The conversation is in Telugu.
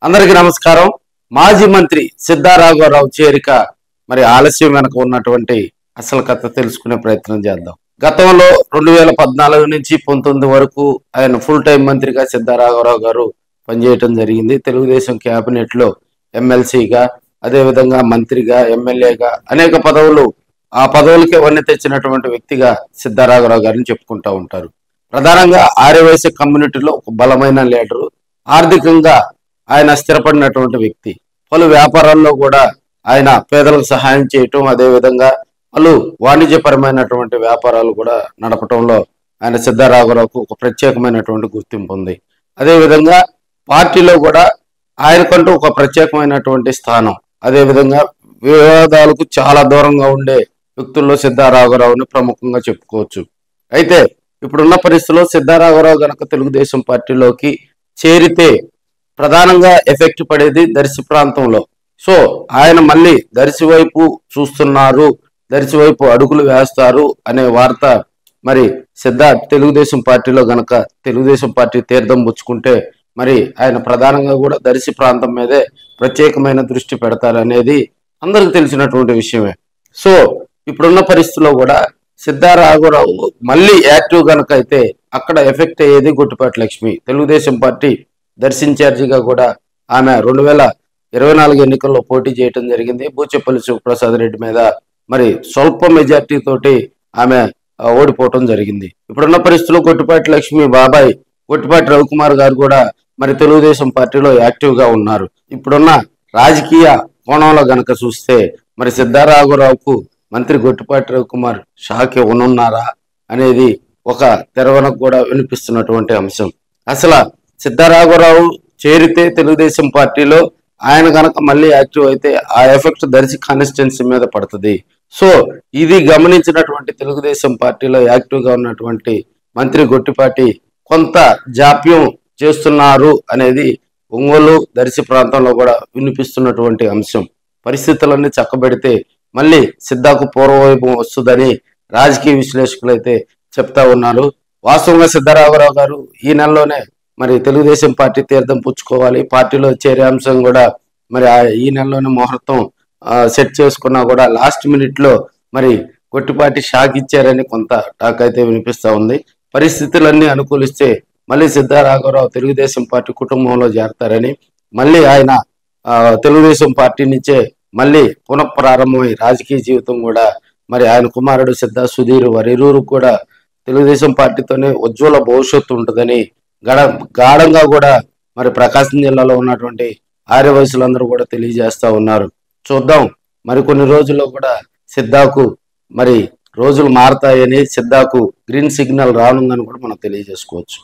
అందరికీ నమస్కారం. మాజీ మంత్రి సిద్ధా రాఘవరావు చేరిక మరి ఆలస్యం వెనక ఉన్నటువంటి అసలు కథ తెలుసుకునే ప్రయత్నం చేద్దాం. గతంలో 2014 నుంచి 19 వరకు ఆయన ఫుల్ టైం మంత్రిగా సిద్ధా రాఘవరావు గారు పనిచేయటం జరిగింది. తెలుగుదేశం క్యాబినెట్ లో ఎమ్మెల్సీగా, అదేవిధంగా మంత్రిగా, ఎమ్మెల్యేగా అనేక పదవులు, ఆ పదవులకే వన్నె తెచ్చినటువంటి వ్యక్తిగా సిద్ధా రాఘవరావు గారిని చెప్పుకుంటూ ఉంటారు. ప్రధానంగా ఆర్యవైశ్య కమ్యూనిటీలో ఒక బలమైన లీడరు, ఆర్థికంగా ఆయన స్థిరపడినటువంటి వ్యక్తి. పలు వ్యాపారాల్లో కూడా ఆయన పేదలకు సహాయం చేయటం, అదేవిధంగా పలు వాణిజ్యపరమైనటువంటి వ్యాపారాలు కూడా నడపటంలో ఆయన సిద్ధా రాఘవరావుకు ఒక ప్రత్యేకమైనటువంటి గుర్తింపు ఉంది. అదేవిధంగా పార్టీలో కూడా ఆయనకంటూ ఒక ప్రత్యేకమైనటువంటి స్థానం, అదేవిధంగా వివాదాలకు చాలా దూరంగా ఉండే వ్యక్తుల్లో సిద్ధా రాఘవరావుని ప్రముఖంగా చెప్పుకోవచ్చు. అయితే ఇప్పుడున్న పరిస్థితుల్లో సిద్ధా రాఘవరావు గనక తెలుగుదేశం పార్టీలోకి చేరితే ప్రధానంగా ఎఫెక్ట్ పడేది దర్శి ప్రాంతంలో. సో ఆయన మళ్ళీ దర్శి వైపు చూస్తున్నారు, దర్శి వైపు అడుగులు వేస్తారు అనే వార్త మరి సిద్ధా తెలుగుదేశం పార్టీలో గనక తెలుగుదేశం పార్టీ తీర్థం పుచ్చుకుంటే మరి ఆయన ప్రధానంగా కూడా దర్శి ప్రాంతం మీదే ప్రత్యేకమైన దృష్టి పెడతారనేది అందరికి తెలిసినటువంటి విషయమే. సో ఇప్పుడున్న పరిస్థితుల్లో కూడా సిద్ధా రాఘవరావు మళ్ళీ యాక్టివ్ గనక అయితే అక్కడ ఎఫెక్ట్ అయ్యేది గొట్టిపాటి లక్ష్మి. తెలుగుదేశం పార్టీ దర్శి ఇన్ఛార్జిగా కూడా ఆమె 2024 ఎన్నికల్లో పోటీ చేయడం జరిగింది. బూచేపల్లి శివప్రసాద్ రెడ్డి మీద మరి స్వల్ప మెజార్టీ తోటి ఆమె ఓడిపోవటం జరిగింది. ఇప్పుడున్న పరిస్థితుల్లో గొట్టిపాటి లక్ష్మి బాబాయ్ గొట్టిపాటి రవికుమార్ గారు కూడా మరి తెలుగుదేశం పార్టీలో యాక్టివ్ గా ఉన్నారు. ఇప్పుడున్న రాజకీయ కోణంలో గనక చూస్తే మరి సిద్ధా రాఘవరావుకు మంత్రి గొట్టిపాటి రవికుమార్ షాక్ ఇవ్వనున్నారా అనేది ఒక తెరవనకు కూడా వినిపిస్తున్నటువంటి అంశం. అసలు సిద్ధా రాఘవరావు చేరితే తెలుగుదేశం పార్టీలో ఆయన గనక మళ్ళీ యాక్టివ్ అయితే ఆ ఎఫెక్ట్ దర్శి కాన్స్టిట్యున్సీ మీద పడుతుంది. సో ఇది గమనించినటువంటి తెలుగుదేశం పార్టీలో యాక్టివ్ గా ఉన్నటువంటి మంత్రి గొట్టిపాటి కొంత జాప్యం చేస్తున్నారు అనేది ఒంగోలు దర్శి ప్రాంతంలో కూడా వినిపిస్తున్నటువంటి అంశం. పరిస్థితులన్నీ చక్కబెడితే మళ్ళీ సిద్ధాకు పూర్వవైభవం వస్తుందని రాజకీయ విశ్లేషకులు అయితే చెప్తా ఉన్నారు. వాస్తవంగా సిద్ధా రాఘవరావు గారు ఈ నెలలోనే మరి తెలుగుదేశం పార్టీ తీర్థం పుచ్చుకోవాలి, పార్టీలో చేరే అంశం కూడా మరి ఈ నెలలోనే ముహూర్తం సెట్ చేసుకున్నా కూడా లాస్ట్ మినిట్ లో మరి గొట్టిపాటి షాక్ ఇచ్చారని కొంత టాక్ అయితే వినిపిస్తా ఉంది. పరిస్థితులన్నీ అనుకూలిస్తే మళ్ళీ సిద్ధా రాఘవరావు తెలుగుదేశం పార్టీ కుటుంబంలో చేరతారని, మళ్ళీ ఆయన తెలుగుదేశం పార్టీ నుంచే మళ్ళీ పునఃప్రారంభమై రాజకీయ జీవితం కూడా మరి ఆయన కుమారుడు సిద్ధా సుధీర్ వారిరువురు కూడా తెలుగుదేశం పార్టీతోనే ఉజ్వల భవిష్యత్తు ఉంటుందని గాఢంగా కూడా మరి ప్రకాశం జిల్లాలో ఉన్నటువంటి ఆర్యవయసులందరూ కూడా తెలియజేస్తా ఉన్నారు. చూద్దాం మరికొన్ని రోజుల్లో కూడా సిద్ధాకు మరి రోజులు మారతాయని, సిద్ధాకు గ్రీన్ సిగ్నల్ రానుందని కూడా మనం తెలియజేసుకోవచ్చు.